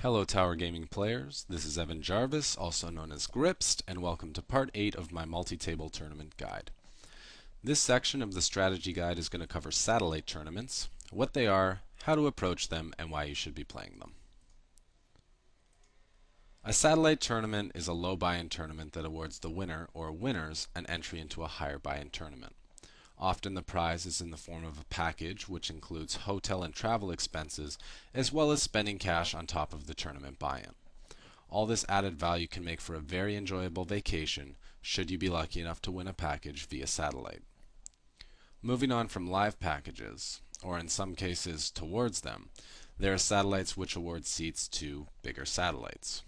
Hello Tower Gaming players, this is Evan Jarvis, also known as Gripst, and welcome to part 8 of my multi-table tournament guide. This section of the strategy guide is going to cover satellite tournaments, what they are, how to approach them, and why you should be playing them. A satellite tournament is a low buy-in tournament that awards the winner or winners an entry into a higher buy-in tournament. Often the prize is in the form of a package which includes hotel and travel expenses as well as spending cash on top of the tournament buy-in. All this added value can make for a very enjoyable vacation should you be lucky enough to win a package via satellite. Moving on from live packages, or in some cases towards them, there are satellites which award seats to bigger satellites.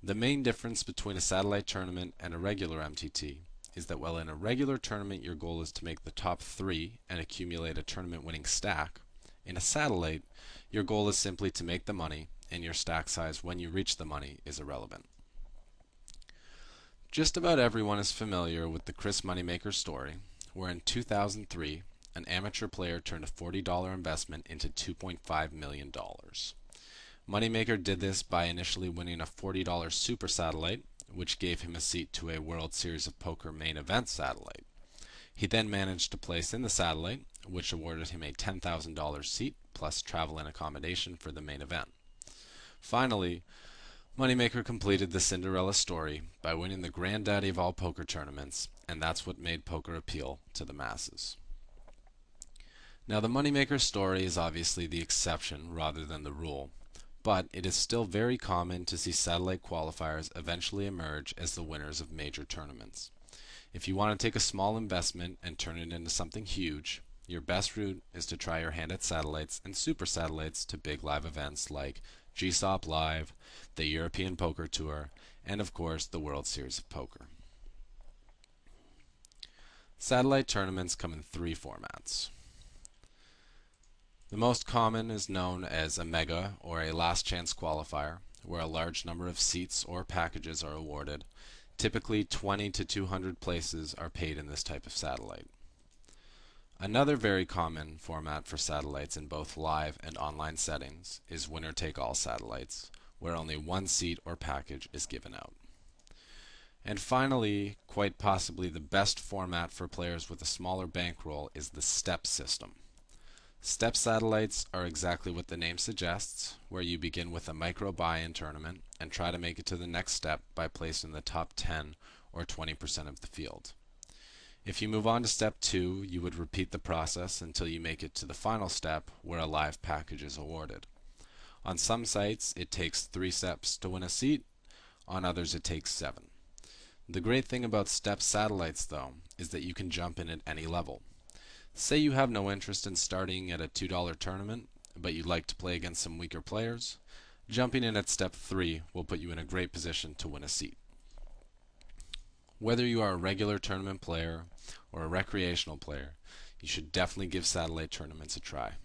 The main difference between a satellite tournament and a regular MTT is that while in a regular tournament your goal is to make the top 3 and accumulate a tournament winning stack, in a satellite your goal is simply to make the money, and your stack size when you reach the money is irrelevant. Just about everyone is familiar with the Chris Moneymaker story, where in 2003 an amateur player turned a $40 investment into $2.5 million. Moneymaker did this by initially winning a $40 super satellite, which gave him a seat to a World Series of Poker main event satellite. He then managed to place in the satellite, which awarded him a $10,000 seat plus travel and accommodation for the main event. Finally, Moneymaker completed the Cinderella story by winning the granddaddy of all poker tournaments, and that's what made poker appeal to the masses. Now, the Moneymaker story is obviously the exception rather than the rule, but it is still very common to see satellite qualifiers eventually emerge as the winners of major tournaments. If you want to take a small investment and turn it into something huge, your best route is to try your hand at satellites and super satellites to big live events like GSOP Live, the European Poker Tour, and of course the World Series of Poker. Satellite tournaments come in 3 formats. The most common is known as a mega or a last chance qualifier, where a large number of seats or packages are awarded. Typically 20 to 200 places are paid in this type of satellite. Another very common format for satellites in both live and online settings is winner take all satellites, where only one seat or package is given out. And finally, quite possibly the best format for players with a smaller bankroll is the step system. Step satellites are exactly what the name suggests, where you begin with a micro buy-in tournament and try to make it to the next step by placing the top 10 or 20% of the field. If you move on to step 2, you would repeat the process until you make it to the final step where a live package is awarded. On some sites, it takes 3 steps to win a seat, on others it takes 7. The great thing about step satellites, though, is that you can jump in at any level. Say you have no interest in starting at a $2 tournament, but you'd like to play against some weaker players. Jumping in at step 3 will put you in a great position to win a seat. Whether you are a regular tournament player or a recreational player, you should definitely give satellite tournaments a try.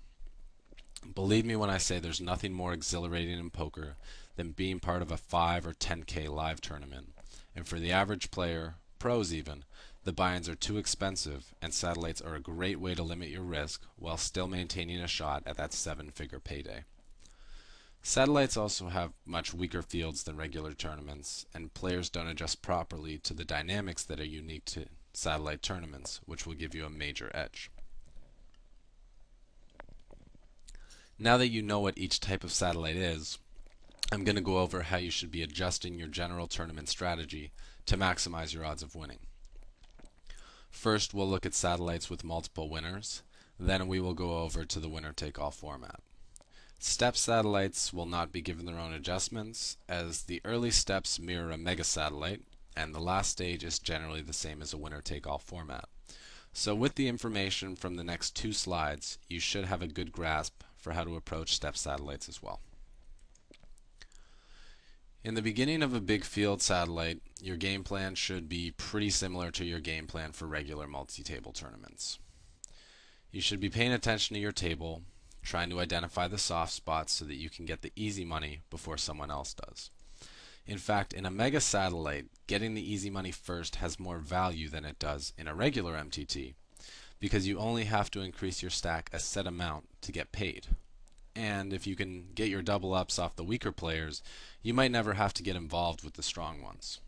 Believe me when I say there's nothing more exhilarating in poker than being part of a 5 or 10K live tournament. And for the average player, pros even, the buy-ins are too expensive, and satellites are a great way to limit your risk while still maintaining a shot at that 7-figure payday. Satellites also have much weaker fields than regular tournaments, and players don't adjust properly to the dynamics that are unique to satellite tournaments, which will give you a major edge. Now that you know what each type of satellite is, I'm going to go over how you should be adjusting your general tournament strategy to maximize your odds of winning. First, we'll look at satellites with multiple winners. Then we will go over to the winner-take-all format. Step satellites will not be given their own adjustments, as the early steps mirror a mega satellite, and the last stage is generally the same as a winner-take-all format. So with the information from the next 2 slides, you should have a good grasp for how to approach step satellites as well. In the beginning of a big field satellite, your game plan should be pretty similar to your game plan for regular multi-table tournaments. You should be paying attention to your table, trying to identify the soft spots so that you can get the easy money before someone else does. In fact, in a mega satellite, getting the easy money first has more value than it does in a regular MTT, because you only have to increase your stack a set amount to get paid. And if you can get your double ups off the weaker players, you might never have to get involved with the strong ones.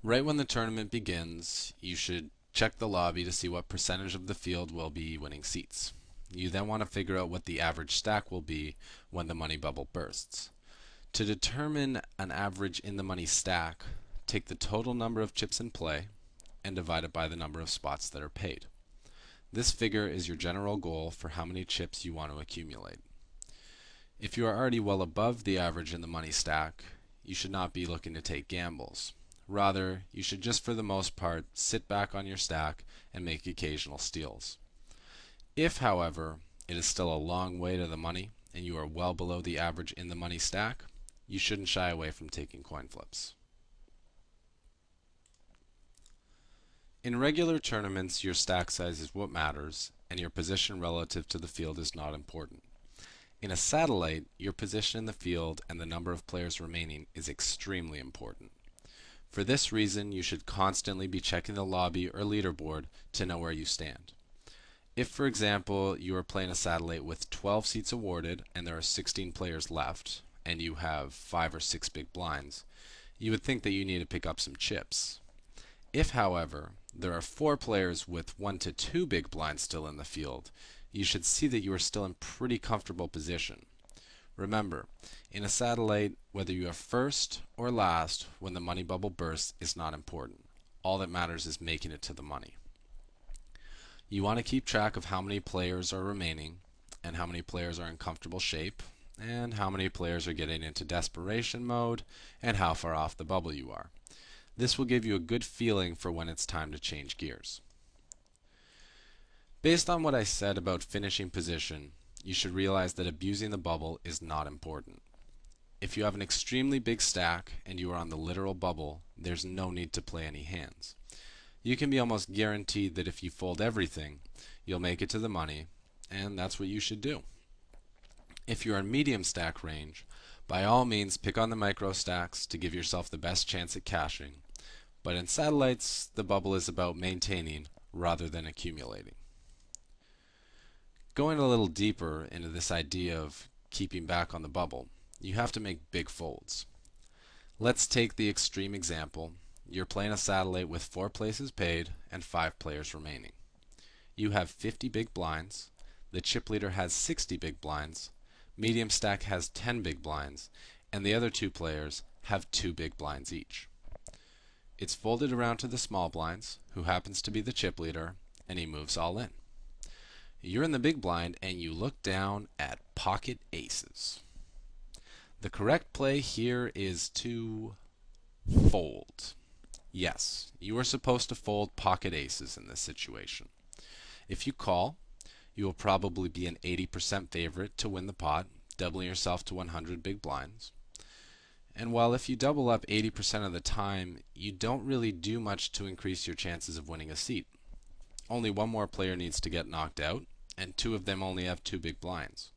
Right when the tournament begins, you should check the lobby to see what percentage of the field will be winning seats. You then want to figure out what the average stack will be when the money bubble bursts. To determine an average in the money stack, take the total number of chips in play and divide it by the number of spots that are paid. This figure is your general goal for how many chips you want to accumulate. If you are already well above the average in the money stack, you should not be looking to take gambles. Rather, you should just for the most part sit back on your stack and make occasional steals. If, however, it is still a long way to the money and you are well below the average in the money stack, you shouldn't shy away from taking coin flips. In regular tournaments, your stack size is what matters, and your position relative to the field is not important. In a satellite, your position in the field and the number of players remaining is extremely important. For this reason, you should constantly be checking the lobby or leaderboard to know where you stand. If, for example, you are playing a satellite with 12 seats awarded and there are 16 players left, and you have 5 or 6 big blinds, you would think that you need to pick up some chips. If, however, there are 4 players with 1 to 2 big blinds still in the field, you should see that you are still in pretty comfortable position. Remember, in a satellite, whether you are first or last when the money bubble bursts is not important. All that matters is making it to the money. You want to keep track of how many players are remaining and how many players are in comfortable shape and how many players are getting into desperation mode and how far off the bubble you are. This will give you a good feeling for when it's time to change gears. Based on what I said about finishing position, you should realize that abusing the bubble is not important. If you have an extremely big stack and you are on the literal bubble, there's no need to play any hands. You can be almost guaranteed that if you fold everything, you'll make it to the money, and that's what you should do. If you're in medium stack range, by all means pick on the micro stacks to give yourself the best chance at cashing, but in satellites, the bubble is about maintaining rather than accumulating. Going a little deeper into this idea of keeping back on the bubble, you have to make big folds. Let's take the extreme example. You're playing a satellite with 4 places paid and 5 players remaining. You have 50 big blinds, the chip leader has 60 big blinds, medium stack has 10 big blinds, and the other 2 players have 2 big blinds each. It's folded around to the small blinds, who happens to be the chip leader, and he moves all in. You're in the big blind and you look down at pocket aces. The correct play here is to fold. Yes, you are supposed to fold pocket aces in this situation. If you call, you will probably be an 80% favorite to win the pot, doubling yourself to 100 big blinds. And while if you double up 80% of the time, you don't really do much to increase your chances of winning a seat. Only 1 more player needs to get knocked out, and 2 of them only have 2 big blinds.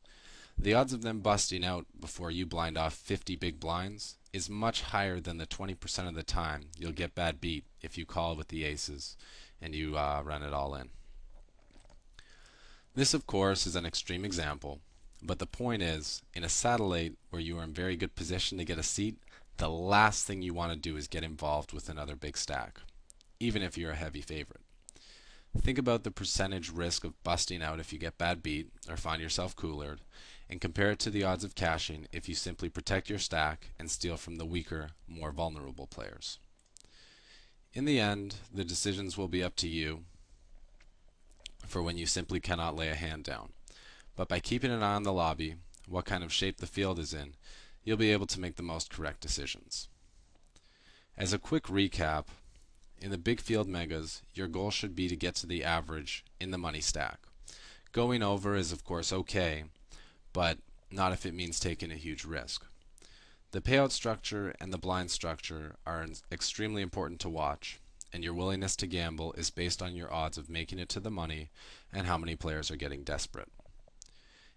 The odds of them busting out before you blind off 50 big blinds is much higher than the 20% of the time you'll get bad beat if you call with the aces and you run it all in. This, of course, is an extreme example, but the point is, in a satellite where you are in very good position to get a seat, the last thing you want to do is get involved with another big stack, even if you're a heavy favorite. Think about the percentage risk of busting out if you get bad beat or find yourself coolered, and compare it to the odds of cashing if you simply protect your stack and steal from the weaker, more vulnerable players. In the end, the decisions will be up to you for when you simply cannot lay a hand down. But by keeping an eye on the lobby, what kind of shape the field is in, you'll be able to make the most correct decisions. As a quick recap, in the big field megas, your goal should be to get to the average in the money stack. Going over is of course okay, but not if it means taking a huge risk. The payout structure and the blind structure are extremely important to watch, and your willingness to gamble is based on your odds of making it to the money and how many players are getting desperate.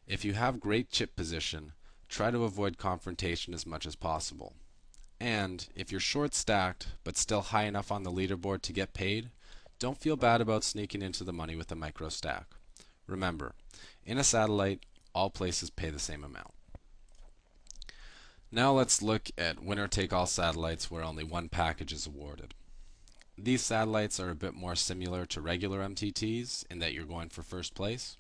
If you have great chip position, try to avoid confrontation as much as possible. And if you're short stacked but still high enough on the leaderboard to get paid, don't feel bad about sneaking into the money with a micro stack. Remember, in a satellite, all places pay the same amount. Now let's look at winner-take-all satellites where only one package is awarded. These satellites are a bit more similar to regular MTTs in that you're going for first place.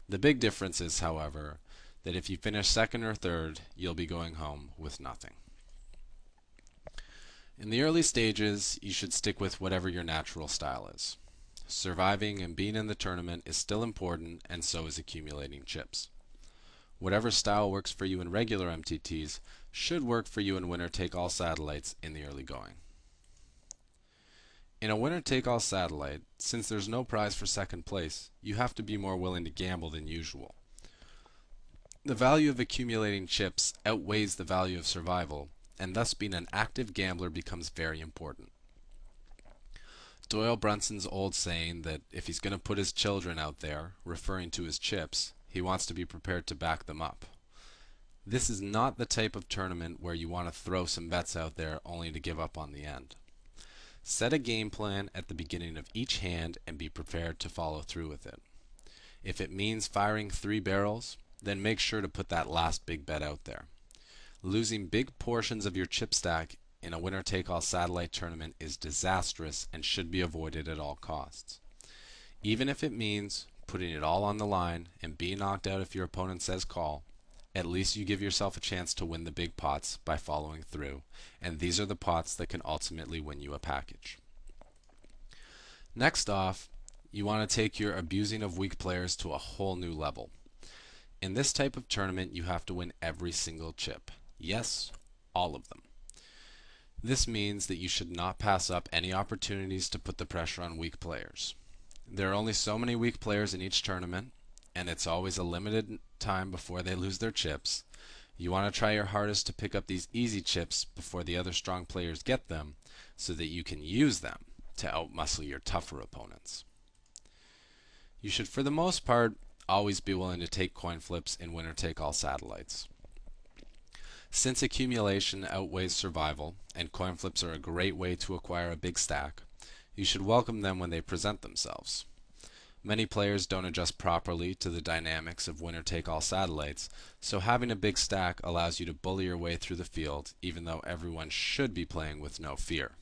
The big difference is, however, that if you finish second or third, you'll be going home with nothing. In the early stages, you should stick with whatever your natural style is. Surviving and being in the tournament is still important, and so is accumulating chips. Whatever style works for you in regular MTTs should work for you in winner-take-all satellites in the early going. In a winner-take-all satellite, since there's no prize for second place, you have to be more willing to gamble than usual. The value of accumulating chips outweighs the value of survival, and thus being an active gambler becomes very important. Doyle Brunson's old saying that if he's going to put his children out there, referring to his chips, he wants to be prepared to back them up. This is not the type of tournament where you want to throw some bets out there only to give up on the end. Set a game plan at the beginning of each hand and be prepared to follow through with it. If it means firing 3 barrels, then make sure to put that last big bet out there. Losing big portions of your chip stack in a winner-take-all satellite tournament is disastrous and should be avoided at all costs. Even if it means putting it all on the line and being knocked out if your opponent says call, at least you give yourself a chance to win the big pots by following through, and these are the pots that can ultimately win you a package. Next off, you want to take your abusing of weak players to a whole new level. In this type of tournament, you have to win every single chip. Yes, all of them. This means that you should not pass up any opportunities to put the pressure on weak players. There are only so many weak players in each tournament, and it's always a limited time before they lose their chips. You want to try your hardest to pick up these easy chips before the other strong players get them, so that you can use them to outmuscle your tougher opponents. You should, for the most part, always be willing to take coin flips in winner-take-all satellites. Since accumulation outweighs survival, and coin flips are a great way to acquire a big stack, you should welcome them when they present themselves. Many players don't adjust properly to the dynamics of winner-take-all satellites, so having a big stack allows you to bully your way through the field, even though everyone should be playing with no fear.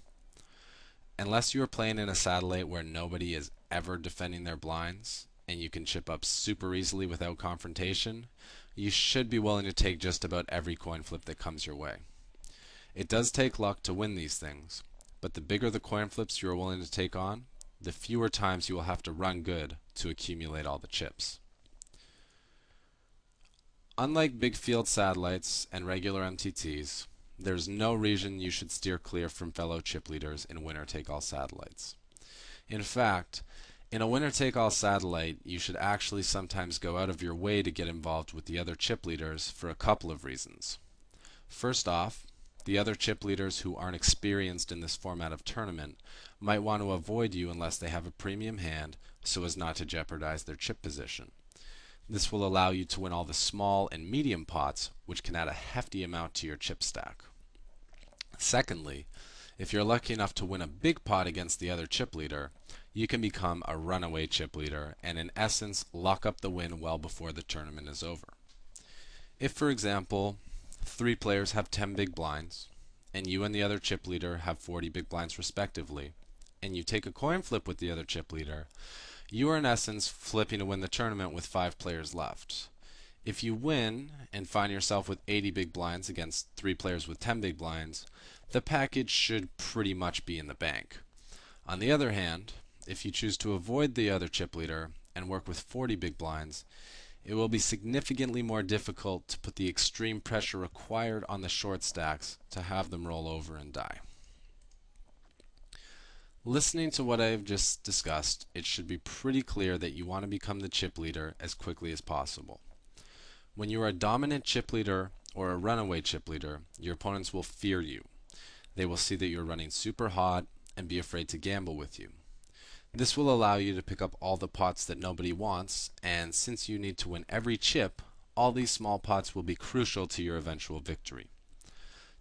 Unless you are playing in a satellite where nobody is ever defending their blinds, and you can chip up super easily without confrontation, you should be willing to take just about every coin flip that comes your way. It does take luck to win these things, but the bigger the coin flips you are willing to take on, the fewer times you will have to run good to accumulate all the chips. Unlike big field satellites and regular MTTs, there's no reason you should steer clear from fellow chip leaders in winner-take-all satellites. In fact, in a winner-take-all satellite, you should actually sometimes go out of your way to get involved with the other chip leaders for a couple of reasons. First off, the other chip leaders who aren't experienced in this format of tournament might want to avoid you unless they have a premium hand so as not to jeopardize their chip position. This will allow you to win all the small and medium pots, which can add a hefty amount to your chip stack. Secondly, if you're lucky enough to win a big pot against the other chip leader, you can become a runaway chip leader and in essence lock up the win well before the tournament is over. If, for example, 3 players have 10 big blinds, and you and the other chip leader have 40 big blinds respectively, and you take a coin flip with the other chip leader, you are in essence flipping to win the tournament with 5 players left. If you win and find yourself with 80 big blinds against 3 players with 10 big blinds, the package should pretty much be in the bank. On the other hand, if you choose to avoid the other chip leader and work with 40 big blinds, it will be significantly more difficult to put the extreme pressure required on the short stacks to have them roll over and die. Listening to what I have just discussed, it should be pretty clear that you want to become the chip leader as quickly as possible. When you are a dominant chip leader or a runaway chip leader, your opponents will fear you. They will see that you're running super hot and be afraid to gamble with you. This will allow you to pick up all the pots that nobody wants, and since you need to win every chip, all these small pots will be crucial to your eventual victory.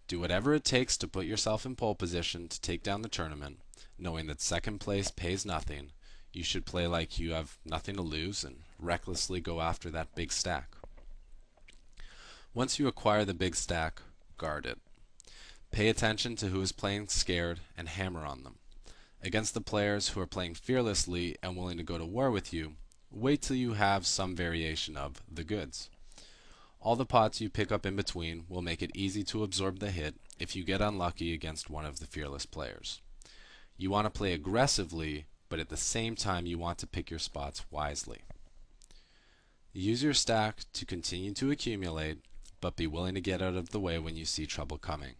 Do whatever it takes to put yourself in pole position to take down the tournament, knowing that second place pays nothing. You should play like you have nothing to lose and recklessly go after that big stack. Once you acquire the big stack, guard it. Pay attention to who is playing scared and hammer on them. Against the players who are playing fearlessly and willing to go to war with you, wait till you have some variation of the goods. All the pots you pick up in between will make it easy to absorb the hit if you get unlucky against one of the fearless players. You want to play aggressively, but at the same time you want to pick your spots wisely. Use your stack to continue to accumulate, but be willing to get out of the way when you see trouble coming.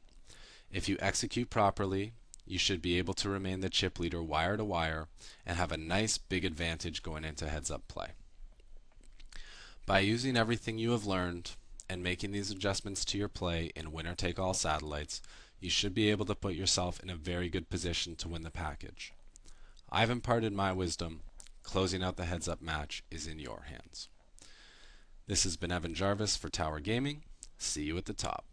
If you execute properly, you should be able to remain the chip leader wire to wire and have a nice big advantage going into heads-up play. By using everything you have learned and making these adjustments to your play in winner-take-all satellites, you should be able to put yourself in a very good position to win the package. I've imparted my wisdom. Closing out the heads-up match is in your hands. This has been Evan Jarvis for Tower Gaming. See you at the top.